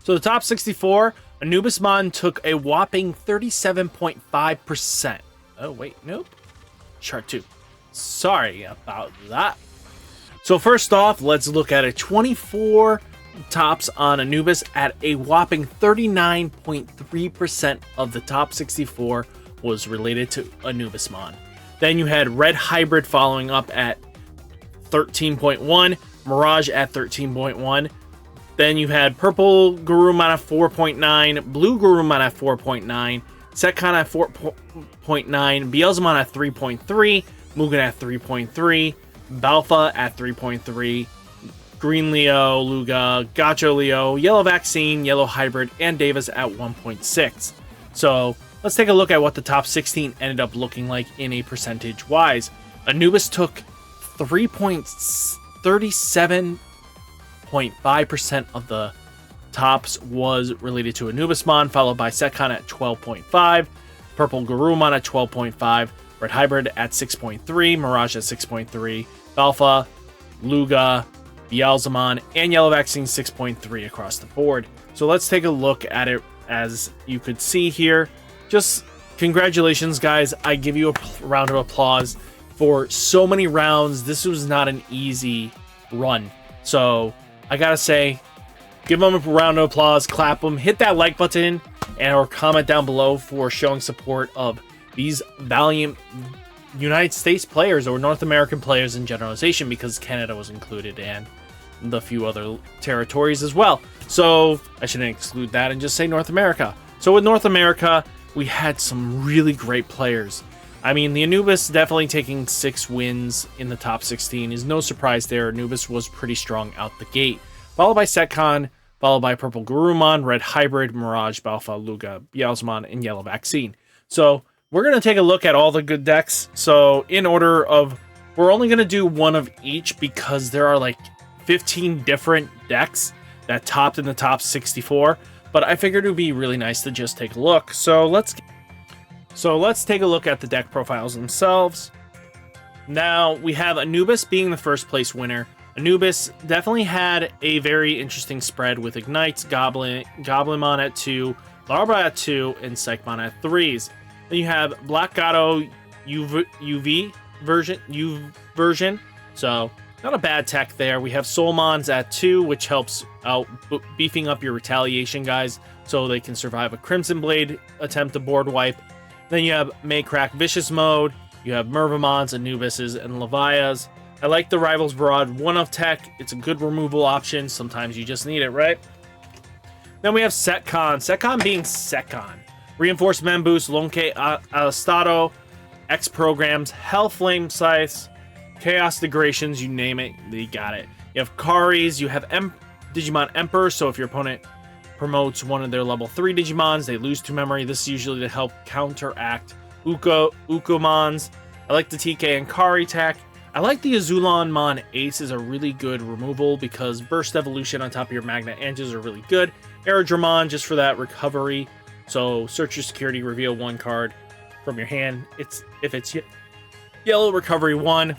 So the top 64, Anubismon took a whopping 37.5%. Oh, wait, nope. Chart 2. Sorry about that. So first off, let's look at it. 24 tops on Anubis at a whopping 39.3% of the top 64 was related to Anubismon. Then you had Red Hybrid following up at 13.1, Mirage at 13.1. Then you had Purple Garurumon at 4.9, Blue Garurumon at 4.9, Setcon at 4.9, Beelzemon at 3.3, Mugan at 3.3, Balfa at 3.3, Green Leo, Luga, Gacho Leo, Yellow Vaccine, Yellow Hybrid, and Deavas at 1.6. So let's take a look at what the top 16 ended up looking like in a percentage wise. Anubis took 37.5% of the tops was related to Anubismon, followed by Setcon at 12.5, Purple Garurumon at 12.5, Red Hybrid at 6.3, Mirage at 6.3, Balfa, Luga, Beelzemon, and Yellow Vaccine 6.3 across the board. So let's take a look at it. As you could see here, just congratulations, guys. I give you a round of applause for so many rounds. This was not an easy run. So I gotta say, give them a round of applause, clap them, hit that like button, and or comment down below for showing support of these valiant United States players or North American players in generalization, because Canada was included and the few other territories as well. So I shouldn't exclude that and just say North America. So with North America, we had some really great players. I mean, the Anubis definitely taking 6 wins in the top 16 is no surprise there. Anubis was pretty strong out the gate, followed by Setcon, followed by Purple Garurumon, Red Hybrid, Mirage, Balfa, Luga, Beelzemon, and Yellow Vaccine. So we're going to take a look at all the good decks. So in order of, we're only going to do one of each because there are like 15 different decks that topped in the top 64. But I figured it would be really nice to just take a look. So let's take a look at the deck profiles themselves. Now we have Anubis being the first place winner. Anubis definitely had a very interesting spread with Ignites, Goblinmon at 2, Larva at 2, and Psychmon at 3s. Then you have Black Gato UV version, so not a bad tech there. We have Soulmons at 2, which helps out beefing up your retaliation guys so they can survive a Crimson Blade attempt to board wipe. Then you have Maycrack Vicious Mode, you have Mervamons, Anubises, and Levias. I like the Rivals Broad 1-of tech. It's a good removal option. Sometimes you just need it, right? Then we have Setcon. Setcon being Setcon. Reinforced Memboost, Lonke Alistado, X Programs, Hellflame Scythes, Chaos Degradations, you name it, they got it. You have Karis, you have Digimon Emperor, so if your opponent promotes one of their level 3 Digimons, they lose 2 memory. This is usually to help counteract Ukomons. I like the TK and Kari tech. I like the Azulonmon Ace is a really good removal because Burst Evolution on top of your Magnet Anges are really good. Aerodramon just for that recovery. So search your security, reveal 1 card from your hand. If it's yellow, recovery 1.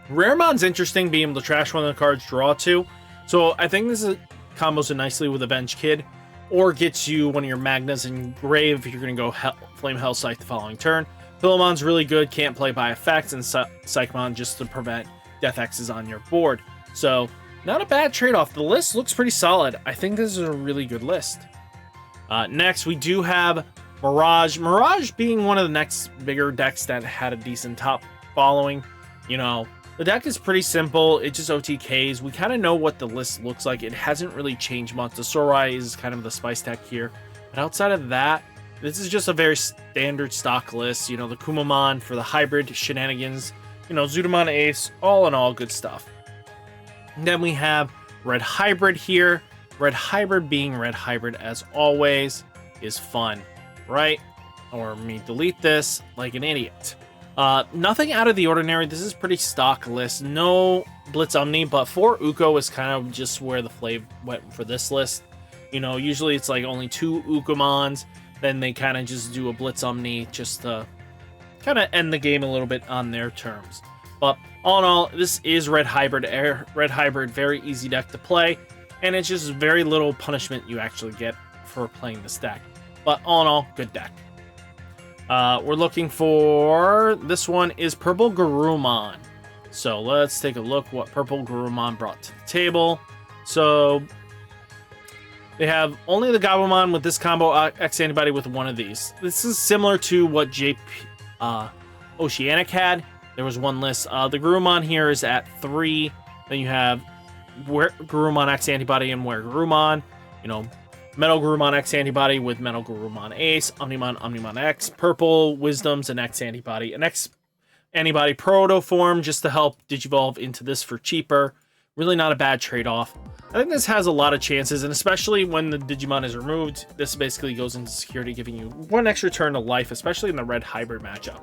Raremon's interesting, being able to trash 1 of the cards, draw 2. So I think this combos it nicely with Avenge Kid, or gets you one of your Magnas in grave if you're going to go Flame Hell Scythe the following turn. Philomon's really good, can't play by effects, and Psychmon just to prevent Death X's on your board. So not a bad trade-off. The list looks pretty solid. I think this is a really good list. Next, we do have Mirage. Mirage being one of the next bigger decks that had a decent top following. You know, the deck is pretty simple. It just OTKs. We kind of know what the list looks like. It hasn't really changed much. The Sorai is kind of the spice deck here. But outside of that, this is just a very standard stock list. You know, the Kumamon for the hybrid shenanigans. You know, Zudomon Ace. All in all, good stuff. And then we have Red Hybrid here. Red Hybrid being Red Hybrid as always is fun, right? Or me delete this like an idiot. Nothing out of the ordinary. This is pretty stock list. No Blitz Omni, but 4 Uko is kind of just where the flavor went for this list. You know, usually it's like only 2 Ukomons. Then they kind of just do a Blitz Omni just to kind of end the game a little bit on their terms. But all in all, this is Red Hybrid. Red Hybrid, very easy deck to play. and it's just very little punishment you actually get for playing this deck. But all in all, good deck. We're looking for, this one is Purple Garurumon. So let's take a look what Purple Garurumon brought to the table. So they have only the Gabumon with this combo X antibody with one of these. This is similar to what Oceanic had. There was one list. The Garurumon here is at 3. Then you have Garurumon X antibody and Garurumon. You know, Metal Garurumon X antibody with Metal Garurumon Ace, Omnimon X, Purple Wisdoms, and X antibody. An X antibody proto form just to help Digivolve into this for cheaper. Really not a bad trade-off. I think this has a lot of chances, and especially when the Digimon is removed, this basically goes into security, giving you one extra turn to life, especially in the red hybrid matchup.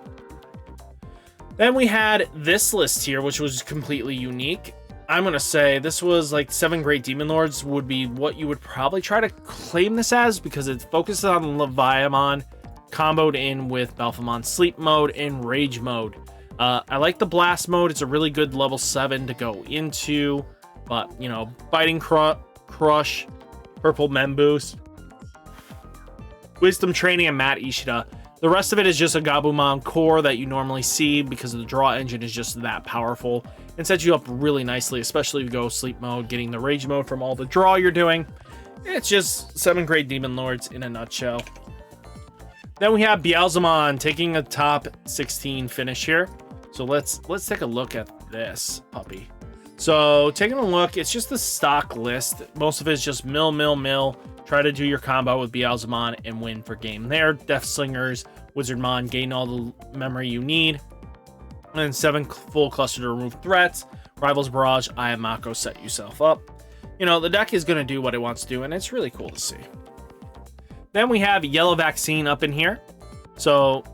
Then we had this list here, which was completely unique. I'm going to say this was like 7 Great Demon Lords would be what you would probably try to claim this as, because it focuses on Leviamon comboed in with Balphamon Sleep Mode and Rage Mode. I like the Blast Mode. It's a really good level 7 to go into, but, you know, Biting Crush, Purple Memboost, Wisdom Training, and Matt Ishida. The rest of it is just a Gabumon core that you normally see because the draw engine is just that powerful and sets you up really nicely, especially if you go Sleep Mode, getting the Rage Mode from all the draw you're doing. It's just 7 Great Demon Lords in a nutshell. Then we have Beelzemon taking a top 16 finish here. So let's take a look at this puppy. So taking a look, it's just the stock list. Most of it is just mill. Try to do your combo with Beelzemon and win for game there. Death Slingers, Wizardmon, gain all the memory you need. And 7 full cluster to remove threats. Rivals Barrage, Ayamako, set yourself up. You know, the deck is going to do what it wants to do, and it's really cool to see. Then we have Yellow Vaccine up in here. So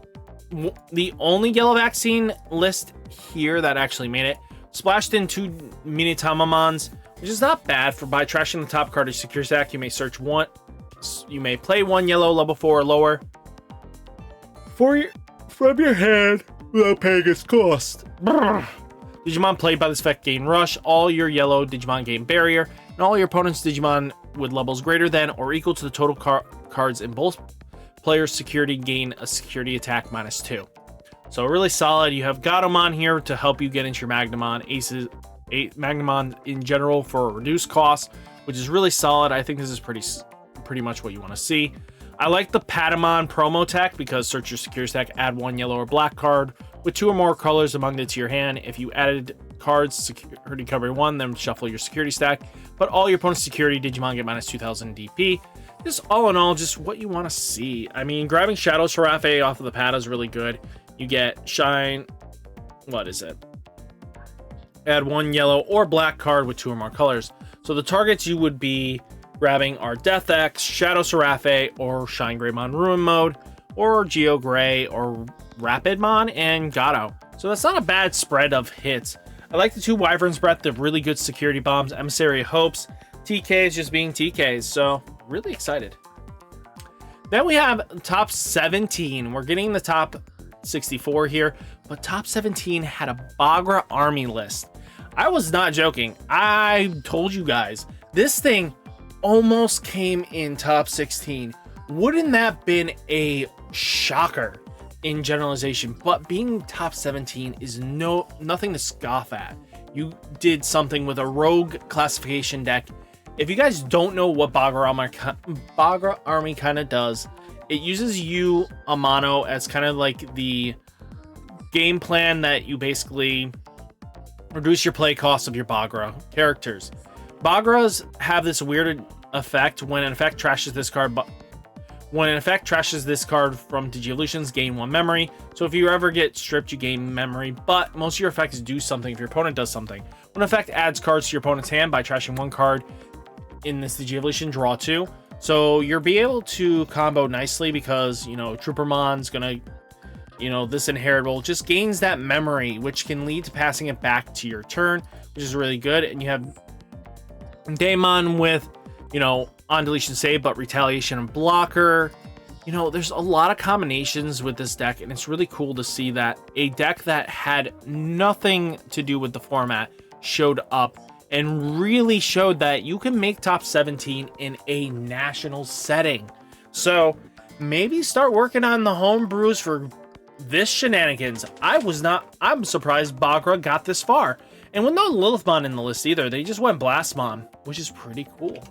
the only Yellow Vaccine list here that actually made it splashed in 2 Minitamamons, which is not bad. For by trashing the top card of secure stack, you may search one. You may play 1 yellow level 4 or lower from your hand without paying its cost. Digimon played by this effect gain Rush. All your yellow Digimon gain Barrier, and all your opponent's Digimon with levels greater than or equal to the total cards in both players' security gain a security attack -2. So really solid. You have Gatomon here to help you get into your Magnamon, Magnamon in general for a reduced cost, which is really solid. I think this is pretty much what you want to see. I like the Patamon promo tech because search your secure stack, add 1 yellow or black card with 2 or more colors among it to your hand. If you added cards security covering 1, then shuffle your security stack. But all your opponent's security Digimon get -2000 DP. Just all in all, just what you want to see. I mean, grabbing Shadow Seraphe off of the pad is really good. You get Shine, what is it? Add 1 yellow or black card with 2 or more colors. So the targets you would be grabbing are Death X, Shadow Seraphe, or Shine Greymon Ruin Mode, or Geo Gray, or Rapidmon, and Gato. So that's not a bad spread of hits. I like the 2 Wyvern's Breath, they're really good security bombs. Emissary of Hopes, TKs just being TKs, so really excited. Then we have top 17. We're getting the top 64 here, but top 17 had a Bagra army list. I was not joking. I told you guys, this thing almost came in top 16. Wouldn't that been a shocker in generalization? But being top 17 is nothing to scoff at. You did something with a rogue classification deck. If you guys don't know what Bagra Army kind of does, it uses you, Amano, as kind of like the game plan that you basically reduce your play cost of your Bagra characters. Bagras have this weird effect when an effect trashes this card. When an effect trashes this card from Digievolutions, gain 1 memory. So if you ever get stripped, you gain memory, but most of your effects do something if your opponent does something. When an effect adds cards to your opponent's hand by trashing 1 card in this Digievolution, draw 2. So you'll be able to combo nicely because, you know, Troopermon's gonna, you know, this inheritable just gains that memory, which can lead to passing it back to your turn, which is really good. And you have Daemon with, you know, on deletion save, but retaliation and blocker. You know, there's a lot of combinations with this deck, and it's really cool to see that a deck that had nothing to do with the format showed up and really showed that you can make top 17 in a national setting. So maybe start working on the home brews for this shenanigans. I'm surprised Bagra got this far. And with no Lilithmon in the list either, they just went Blastmon, which is pretty cool.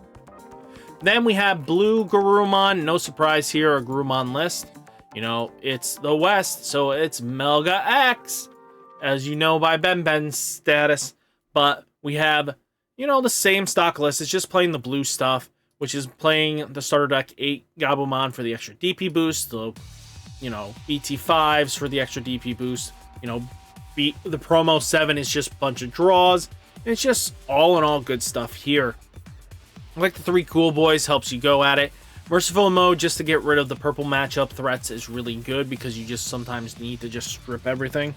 Then we have Blue Garurumon. No surprise here, a Garurumon list. You know, it's the West, so it's Melga X, as you know by Ben's status. But we have, you know, the same stock list. It's just playing the blue stuff, which is playing the starter deck 8 Gabumon for the extra DP boost, the, you know, BT5s for the extra DP boost. You know, the promo 7 is just a bunch of draws. And it's just all in all good stuff here. Like the 3 Cool Boys helps you go at it. Merciful mode, just to get rid of the purple matchup threats, is really good because you just sometimes need to just strip everything.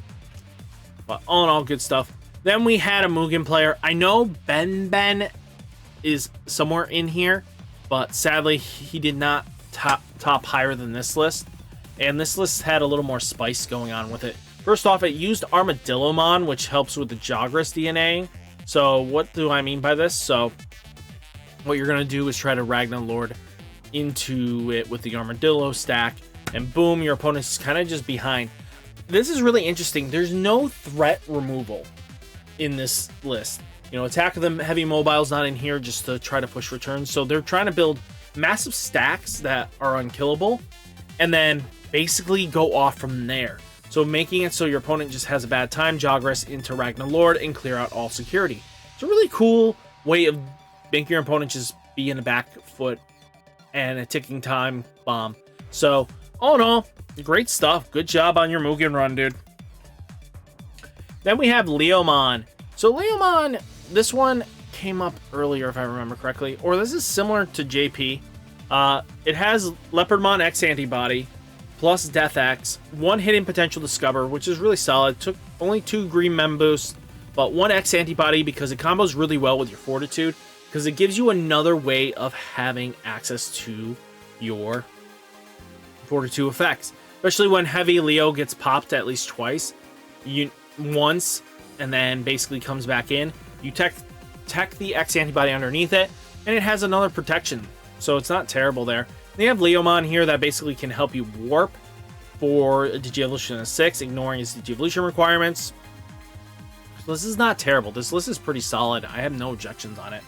But all in all, good stuff. Then we had a Mugan player. I know Ben is somewhere in here, but sadly he did not top higher than this list. And this list had a little more spice going on with it. First off, it used Armadillomon, which helps with the Jagras DNA. So what do I mean by this? So what you're going to do is try to Ragnar Lord into it with the Armadillo stack, and boom, your opponent's kind of just behind. This is really interesting. There's no threat removal in this list. You know, Attack of the Heavy Mobile's not in here just to try to push returns. So they're trying to build massive stacks that are unkillable and then basically go off from there. So making it so your opponent just has a bad time, Jagras into Ragnar Lord, and clear out all security. It's a really cool way of making your opponent just be in the back foot and a ticking time bomb. So, all in all, great stuff. Good job on your Mugen run, dude. Then we have Leomon. So Leomon, this one came up earlier if I remember correctly, or this is similar to JP. It has Leopardmon X antibody, plus Death X, 1 hidden potential Discover, which is really solid. Took only 2 green mem boosts, but 1 X antibody because it combos really well with your Fortitude, because it gives you another way of having access to your Fortitude effects. Especially when Heavy Leo gets popped at least twice. Once, and then basically comes back in. You tech the X antibody underneath it, and it has another protection. So it's not terrible there. They have Leomon here that basically can help you warp for a Digievolution of 6, ignoring its Digievolution requirements. So this is not terrible. This list is pretty solid. I have no objections on it.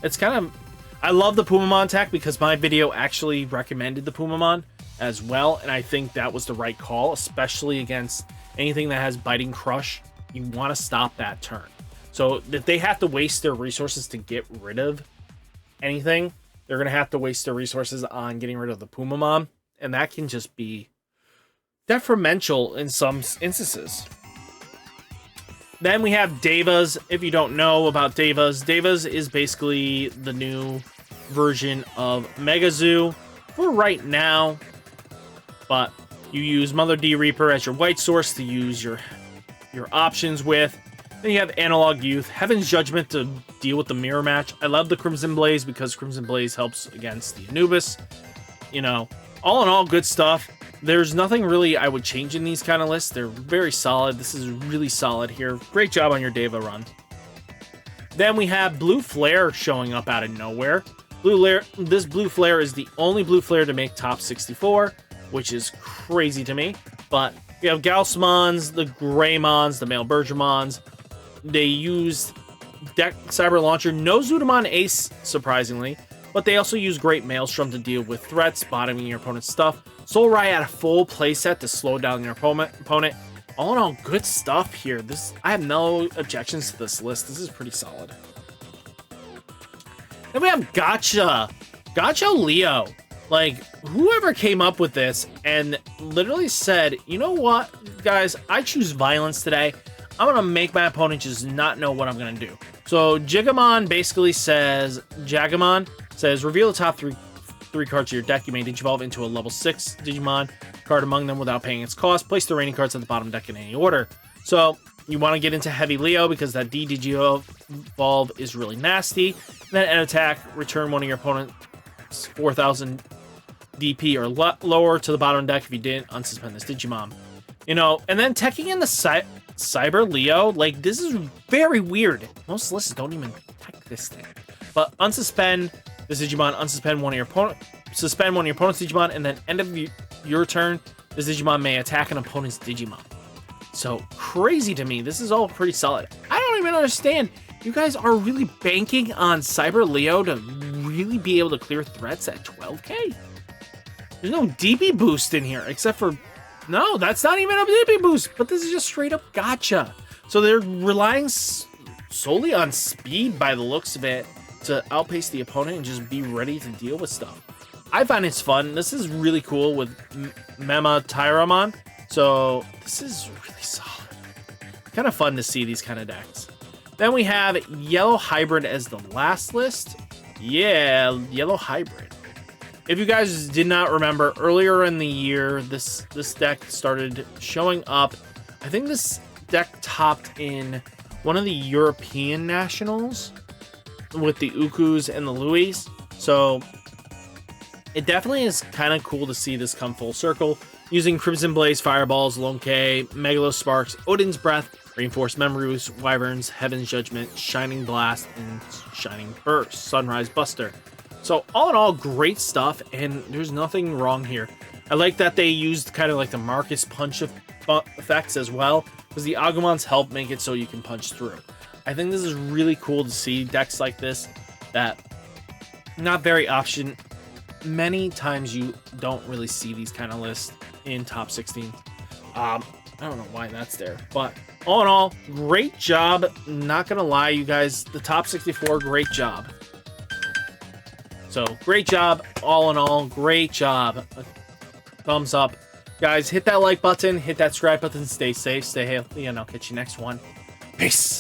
It's kind of... I love the Pumamon tech because my video actually recommended the Pumamon as well, and I think that was the right call, especially against anything that has Biting Crush. You want to stop that turn. So if they have to waste their resources to get rid of anything, they're going to have to waste their resources on getting rid of the Pumamon, and that can just be detrimental in some instances. Then we have Deavas. If you don't know about Deavas, Deavas is basically the new version of Megazoo for right now, but you use Mother D Reaper as your white source to use your options with. Then you have Analog Youth, Heaven's Judgment to deal with the mirror match. I love the Crimson Blaze because Crimson Blaze helps against the Anubis. You know, all in all, good stuff. There's nothing really I would change in these kind of lists. They're very solid. This is really solid here. Great job on your Deva run. Then we have Blue Flare showing up out of nowhere. This Blue Flare is the only Blue Flare to make top 64, which is crazy to me. But you have Gaussmons, the Greymons, the male Bergermons. They use Deck Cyber Launcher, no Zudamon Ace, surprisingly, but they also use Great Maelstrom to deal with threats, bottoming your opponent's stuff. Soul Rai at a full playset to slow down your opponent. All in all, good stuff here. I have no objections to this list. This is pretty solid. Then we have Gotcha Leo. Like, whoever came up with this and literally said, you know what, guys, I choose violence today. I'm going to make my opponent just not know what I'm going to do. So Jagamon basically says, reveal the top three cards of your deck. You may digivolve into a level 6 Digimon card among them without paying its cost. Place the remaining cards at the bottom deck in any order. So you want to get into Heavy Leo because that D-Digivolve is really nasty. Then at attack, return one of your opponent's 4,000 DP or lower to the bottom deck. If you didn't, unsuspend this Digimon. You know, and then teching in the Cyber Leo, like, this is very weird. Most lists don't even this thing. But unsuspend this Digimon, unsuspend one of your opponent, suspend one of your opponent's Digimon, and then end of your turn, this Digimon may attack an opponent's Digimon. So crazy to me. This is all pretty solid. I don't even understand. You guys are really banking on Cyber Leo to really be able to clear threats at 12k. There's no DP boost in here, except for... No, that's not even a DP boost, but this is just straight up gotcha. So they're relying solely on speed by the looks of it to outpace the opponent and just be ready to deal with stuff. I find it's fun. This is really cool with Mema Tyramon. So this is really solid. Kind of fun to see these kind of decks. Then we have Yellow Hybrid as the last list. Yeah, Yellow Hybrid. If you guys did not remember, earlier in the year, this deck started showing up. I think this deck topped in one of the European nationals with the Ukus and the Louis. So it definitely is kind of cool to see this come full circle. Using Crimson Blaze, Fireballs, Lone K, Megalo Sparks, Odin's Breath, Reinforced Memories, Wyverns, Heaven's Judgment, Shining Blast, and Shining Burst, Sunrise Buster. So all in all, great stuff, and there's nothing wrong here. I like that they used kind of like the Marcus Punch effects as well, because the Agumons help make it so you can punch through. I think this is really cool to see decks like this that not very option. Many times you don't really see these kind of lists in top 16. I don't know why that's there, but all in all, great job. Not gonna lie, you guys, the top 64, great job. So great job, all in all, great job. Thumbs up, guys. Hit that like button, hit that subscribe button. Stay safe, stay healthy, and I'll catch you next one. Peace.